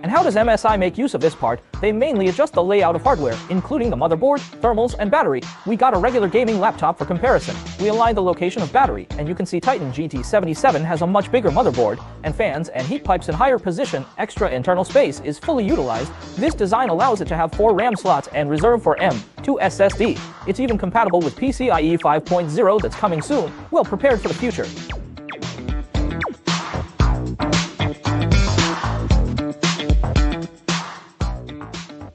And how does MSI make use of this part? They mainly adjust the layout of hardware, including the motherboard, thermals, and battery. We got a regular gaming laptop for comparison. We aligned the location of battery, and you can see Titan GT77 has a much bigger motherboard, and fans and heat pipes in higher position. Extra internal space is fully utilized. This design allows it to have 4 RAM slots and reserve for M.2 SSD. It's even compatible with PCIe 5.0 that's coming soon. Well prepared for the future.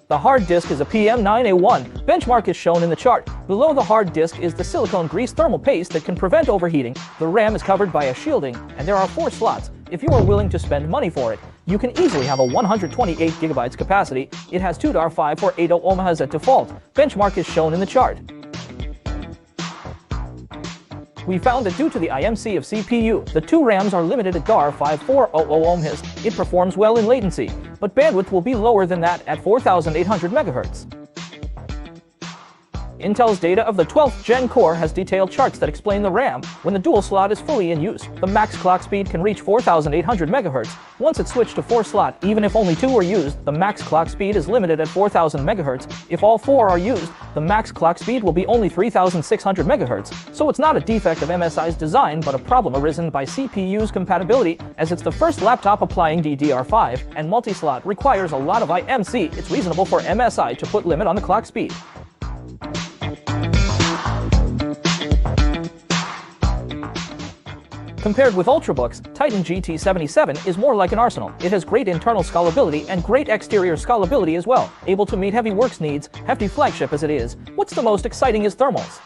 The hard disk is a PM9A1. Benchmark is shown in the chart. Below the hard disk is the silicone grease thermal paste that can prevent overheating. The RAM is covered by a shielding, and there are 4 slots. If you are willing to spend money for it, you can easily have a 128 GB capacity. It has 2 DAR 5480 ohms at default. Benchmark is shown in the chart. We found that due to the IMC of CPU, the 2 RAMs are limited at DAR 5400 ohms. It performs well in latency, but bandwidth will be lower than that at 4800 MHz. Intel's data of the 12th Gen core has detailed charts that explain the RAM. When the dual slot is fully in use, the max clock speed can reach 4800 MHz. Once it's switched to 4 slot, even if only 2 are used, the max clock speed is limited at 4000 MHz. If all 4 are used, the max clock speed will be only 3600 MHz. So it's not a defect of MSI's design, but a problem arisen by CPU's compatibility, as it's the first laptop applying DDR5, and multi-slot requires a lot of IMC. It's reasonable for MSI to put limit on the clock speed. Compared with Ultrabooks, Titan GT77 is more like an arsenal. It has great internal scalability and great exterior scalability as well, able to meet heavy works needs, hefty flagship as it is. What's the most exciting is thermals.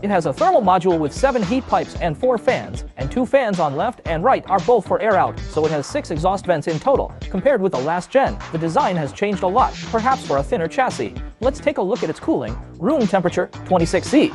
It has a thermal module with 7 heat pipes and 4 fans, and 2 fans on left and right are both for air out, so it has 6 exhaust vents in total. Compared with the last gen, the design has changed a lot, perhaps for a thinner chassis. Let's take a look at its cooling. Room temperature, 26°C.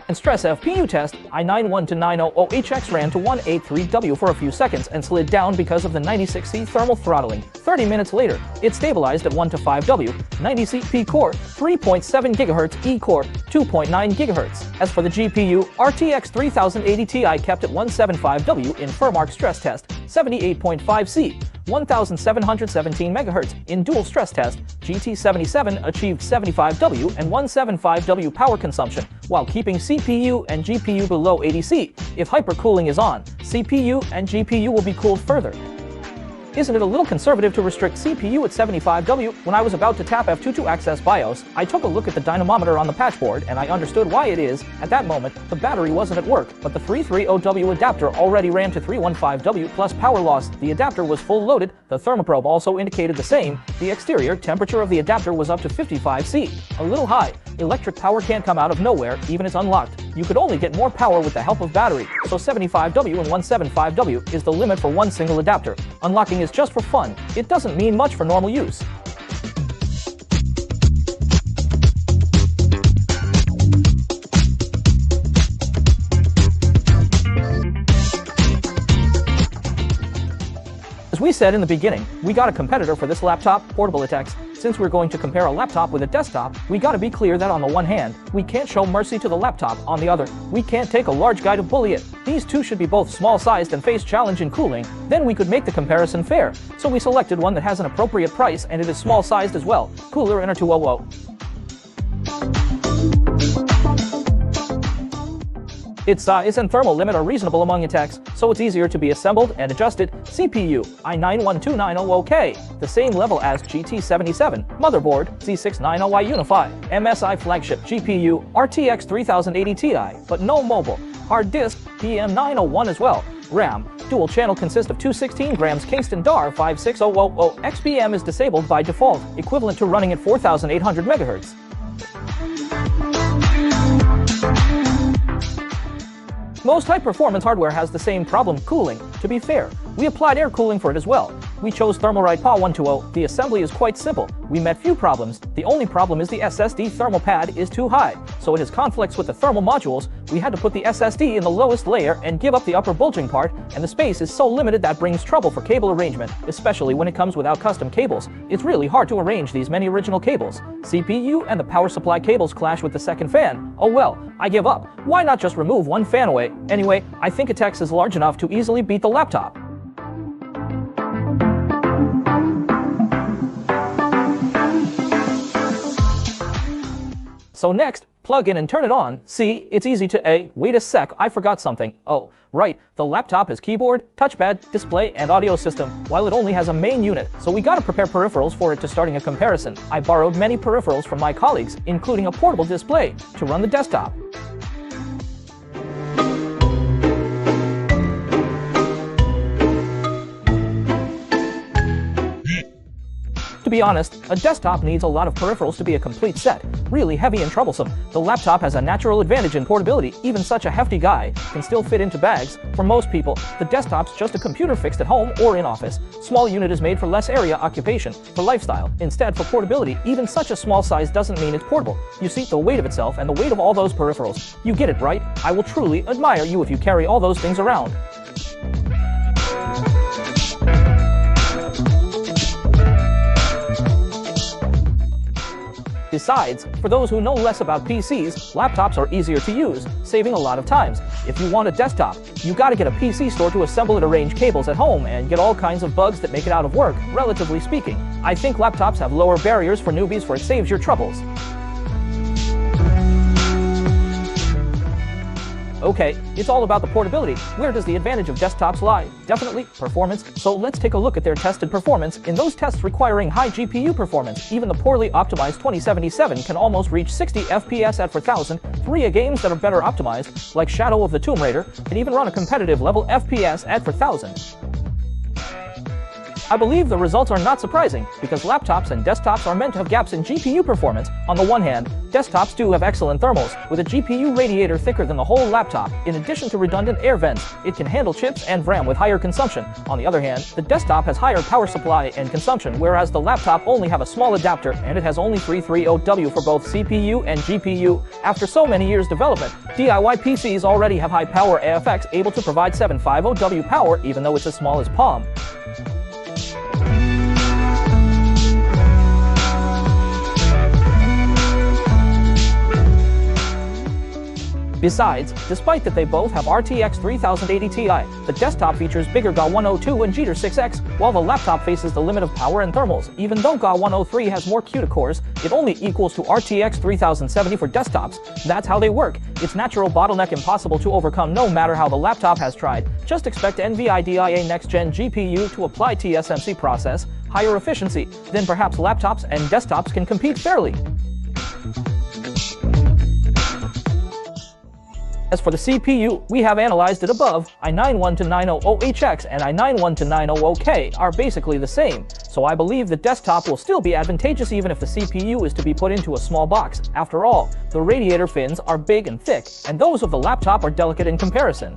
And stress FPU test, i9-12900HX ran to 183W for a few seconds and slid down because of the 96C thermal throttling. 30 minutes later, it stabilized at 1 to 5W, 90C P-core, 3.7 GHz, E-core, 2.9 GHz. As for the GPU, RTX 3080 Ti kept at 175W in Firmark stress test, 78.5C. 1717 MHz in dual stress test, GT77 achieved 75W and 175W power consumption, while keeping CPU and GPU below 80C. If hypercooling is on, CPU and GPU will be cooled further. Isn't it a little conservative to restrict CPU at 75W? When I was about to tap F2 to access BIOS, I took a look at the dynamometer on the patchboard and I understood why it is. At that moment, the battery wasn't at work, but the 330W adapter already ran to 315W plus power loss. The adapter was full loaded. The thermoprobe also indicated the same. The exterior temperature of the adapter was up to 55°C, a little high. Electric power can't come out of nowhere, even it's unlocked. You could only get more power with the help of battery, so 75W and 175W is the limit for one single adapter. Unlocking is just for fun. It doesn't mean much for normal use. As we said in the beginning, we got a competitor for this laptop, Portable ITX. Since we're going to compare a laptop with a desktop, we gotta be clear that on the one hand, we can't show mercy to the laptop, on the other, we can't take a large guy to bully it. These two should be both small-sized and face challenge in cooling, then we could make the comparison fair. So we selected one that has an appropriate price and it is small-sized as well, Cooler Inner 200. Its size and thermal limit are reasonable among ITX, so it's easier to be assembled and adjusted. CPU, i9-12900K, the same level as GT77. Motherboard, Z690i Unify. MSI flagship GPU, RTX 3080 Ti, but no mobile. Hard disk, PM901 as well. RAM, dual channel consists of two 16 grams Kingston DAR 56000. XPM is disabled by default, equivalent to running at 4800 MHz. Most high-performance hardware has the same problem, cooling. To be fair, we applied air cooling for it as well. We chose Thermalright PA 120. The assembly is quite simple. We met few problems. The only problem is the SSD thermal pad is too high, so it has conflicts with the thermal modules. We had to put the SSD in the lowest layer and give up the upper bulging part, and the space is so limited that brings trouble for cable arrangement, especially when it comes without custom cables. It's really hard to arrange these many original cables. CPU and the power supply cables clash with the second fan. Oh well, I give up. Why not just remove one fan away? Anyway, I think ITX is large enough to easily beat the laptop. So next, plug in and turn it on. See, it's easy to wait a sec, I forgot something. Oh, right, the laptop has keyboard, touchpad, display, and audio system, while it only has a main unit, so we gotta prepare peripherals for it to starting a comparison. I borrowed many peripherals from my colleagues, including a portable display, to run the desktop. To be honest, a desktop needs a lot of peripherals to be a complete set. Really heavy and troublesome. The laptop has a natural advantage in portability. Even such a hefty guy can still fit into bags. For most people, the desktop's just a computer fixed at home or in office. Small unit is made for less area occupation, for lifestyle. Instead, for portability, even such a small size doesn't mean it's portable. You see, the weight of itself and the weight of all those peripherals. You get it, right? I will truly admire you if you carry all those things around. Besides, for those who know less about PCs, laptops are easier to use, saving a lot of times. If you want a desktop, you gotta get a PC store to assemble and arrange cables at home and get all kinds of bugs that make it out of work, relatively speaking. I think laptops have lower barriers for newbies for it saves your troubles. Okay, it's all about the portability. Where does the advantage of desktops lie? Definitely performance. So let's take a look at their tested performance. In those tests requiring high GPU performance, even the poorly optimized 2077 can almost reach 60 FPS at 4000. 3 games that are better optimized, like Shadow of the Tomb Raider, can even run a competitive level FPS at 4000. I believe the results are not surprising, because laptops and desktops are meant to have gaps in GPU performance. On the one hand, desktops do have excellent thermals, with a GPU radiator thicker than the whole laptop. In addition to redundant air vents, it can handle chips and RAM with higher consumption. On the other hand, the desktop has higher power supply and consumption, whereas the laptop only have a small adapter, and it has only 330W for both CPU and GPU. After so many years development, DIY PCs already have high power AFX able to provide 750W power, even though it's as small as palm. Besides, despite that they both have RTX 3080 Ti, the desktop features bigger GA 102 and GT6X, while the laptop faces the limit of power and thermals. Even though GA 103 has more CUDA cores, it only equals to RTX 3070 for desktops. That's how they work. Its natural bottleneck impossible to overcome no matter how the laptop has tried. Just expect NVIDIA next-gen GPU to apply TSMC process, higher efficiency, then perhaps laptops and desktops can compete fairly. As for the CPU, we have analyzed it above. i9-12900HX and i9-12900K are basically the same, so I believe the desktop will still be advantageous even if the CPU is to be put into a small box. After all, the radiator fins are big and thick, and those of the laptop are delicate in comparison.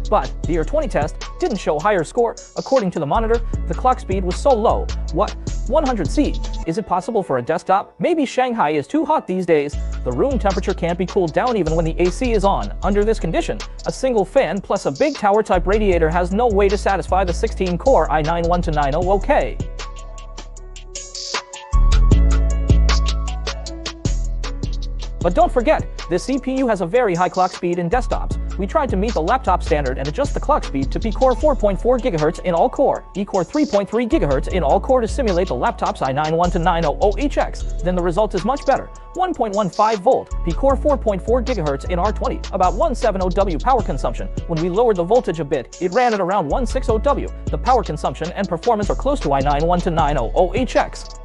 But the year 20 test didn't show higher score. According to the monitor, the clock speed was so low. What? 100C? Is it possible for a desktop? Maybe Shanghai is too hot these days. The room temperature can't be cooled down even when the AC is on. Under this condition, a single fan plus a big tower-type radiator has no way to satisfy the 16-core i9-12900K. But don't forget, this CPU has a very high clock speed in desktops. We tried to meet the laptop standard and adjust the clock speed to P-core 4.4 GHz in all-core, E-core 3.3 GHz in all-core to simulate the laptop's i9-12900HX. Then the result is much better. 1.15 volt, P-core 4.4 GHz in R20, about 170W power consumption. When we lowered the voltage a bit, it ran at around 160W. The power consumption and performance are close to i9-12900HX.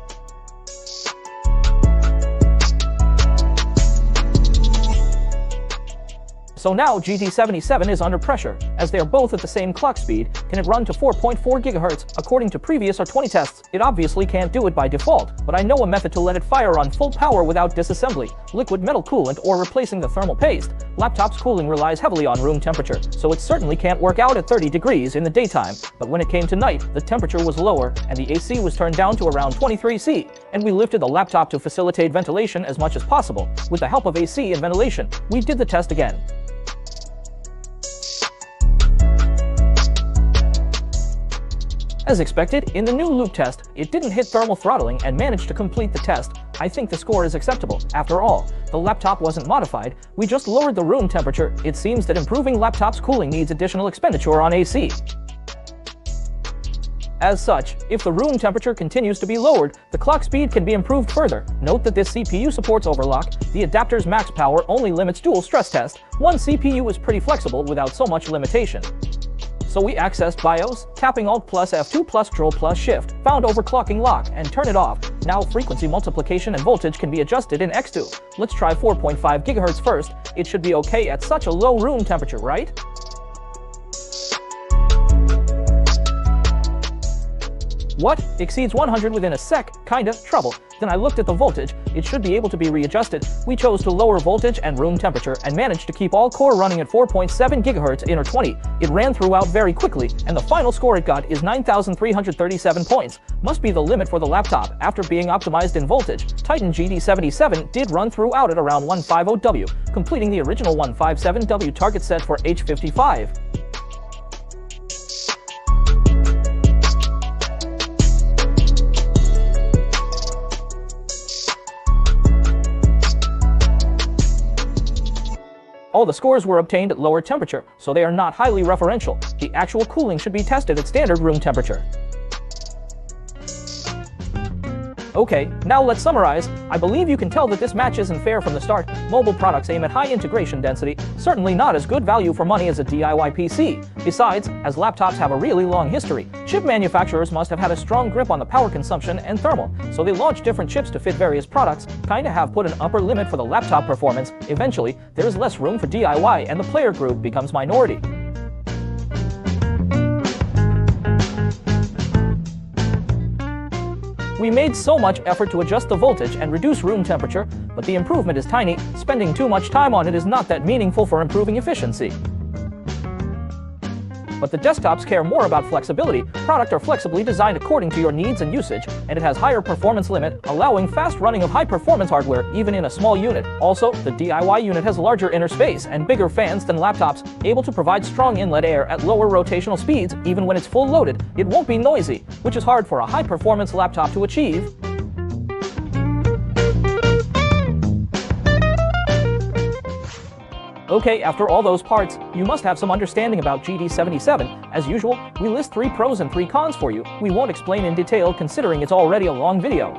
So now GT77 is under pressure, as they are both at the same clock speed. Can it run to 4.4 GHz? According to previous R20 tests, it obviously can't do it by default, but I know a method to let it fire on full power without disassembly: liquid metal coolant or replacing the thermal paste. Laptop's cooling relies heavily on room temperature, so it certainly can't work out at 30 degrees in the daytime. But when it came to night, the temperature was lower, and the AC was turned down to around 23 C, and we lifted the laptop to facilitate ventilation as much as possible. With the help of AC and ventilation, we did the test again. As expected, in the new loop test, it didn't hit thermal throttling and managed to complete the test. I think the score is acceptable. After all, the laptop wasn't modified, we just lowered the room temperature. It seems that improving laptop's cooling needs additional expenditure on AC. As such, if the room temperature continues to be lowered, the clock speed can be improved further. Note that this CPU supports overclock. The adapter's max power only limits dual stress test. One CPU is pretty flexible without so much limitation. So we accessed BIOS, tapping Alt plus F2 plus Control plus Shift, found overclocking lock, and turn it off. Now frequency multiplication and voltage can be adjusted in X2. Let's try 4.5 GHz first. It should be okay at such a low room temperature, right? What? Exceeds 100 within a sec? Kinda trouble. Then I looked at the voltage. It should be able to be readjusted. We chose to lower voltage and room temperature and managed to keep all core running at 4.7 GHz in R20. It ran throughout very quickly, and the final score it got is 9,337 points. Must be the limit for the laptop after being optimized in voltage. Titan GT77 did run throughout at around 150W, completing the original 157W target set for H55. All the scores were obtained at lower temperature, so they are not highly referential. The actual cooling should be tested at standard room temperature. Okay, now let's summarize. I believe you can tell that this match isn't fair from the start. Mobile products aim at high integration density, certainly not as good value for money as a DIY PC. Besides, as laptops have a really long history, chip manufacturers must have had a strong grip on the power consumption and thermal, so they launched different chips to fit various products, kinda have put an upper limit for the laptop performance. Eventually, there's less room for DIY and the player group becomes minority. We made so much effort to adjust the voltage and reduce room temperature, but the improvement is tiny. Spending too much time on it is not that meaningful for improving efficiency. But the desktops care more about flexibility. Products are flexibly designed according to your needs and usage, and it has higher performance limit, allowing fast running of high-performance hardware even in a small unit. Also, the DIY unit has larger inner space and bigger fans than laptops, able to provide strong inlet air at lower rotational speeds even when it's full loaded. It won't be noisy, which is hard for a high-performance laptop to achieve. Okay, after all those parts, you must have some understanding about GT77. As usual, we list 3 pros and 3 cons for you. We won't explain in detail considering it's already a long video.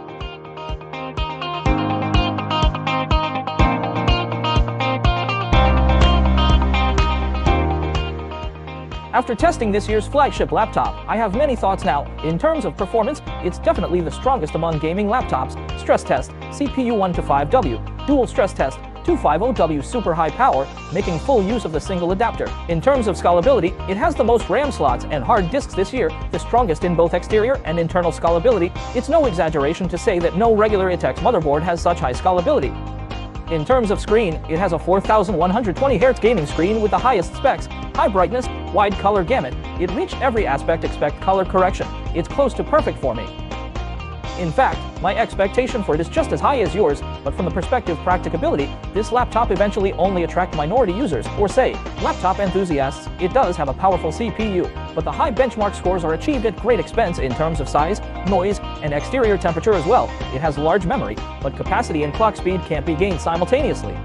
After testing this year's flagship laptop, I have many thoughts now. In terms of performance, it's definitely the strongest among gaming laptops. Stress test, CPU 1 to 5W, dual stress test, 250W super high power, making full use of the single adapter. In terms of scalability, it has the most RAM slots and hard disks this year, the strongest in both exterior and internal scalability. It's no exaggeration to say that no regular ITX motherboard has such high scalability. In terms of screen, it has a 4120Hz gaming screen with the highest specs, high brightness, wide color gamut. It reached every aspect except color correction. It's close to perfect for me. In fact, my expectation for it is just as high as yours, but from the perspective of practicability, this laptop eventually only attracts minority users, or say, laptop enthusiasts. It does have a powerful CPU, but the high benchmark scores are achieved at great expense in terms of size, noise, and exterior temperature as well. It has large memory, but capacity and clock speed can't be gained simultaneously.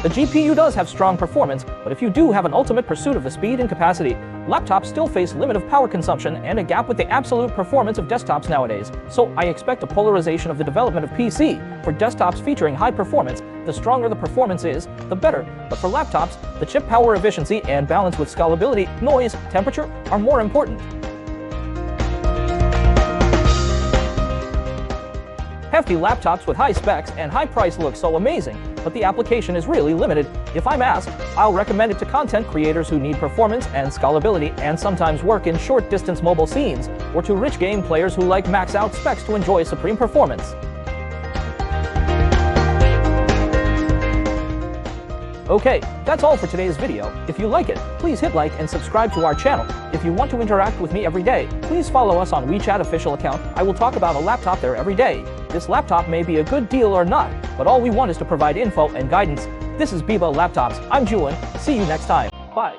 The GPU does have strong performance, but if you do have an ultimate pursuit of the speed and capacity, laptops still face limit of power consumption and a gap with the absolute performance of desktops nowadays. So I expect a polarization of the development of PC. For desktops featuring high performance, the stronger the performance is, the better. But for laptops, the chip power efficiency and balance with scalability, noise, temperature are more important. Hefty laptops with high specs and high price look so amazing. but the application is really limited. If I'm asked, I'll recommend it to content creators who need performance and scalability and sometimes work in short-distance mobile scenes, or to rich game players who like max-out specs to enjoy supreme performance. Okay, that's all for today's video. If you like it, please hit like and subscribe to our channel. If you want to interact with me every day, please follow us on WeChat official account. I will talk about a laptop there every day. This laptop may be a good deal or not, but all we want is to provide info and guidance. This is BIBA Laptops. I'm Julian. See you next time. Bye.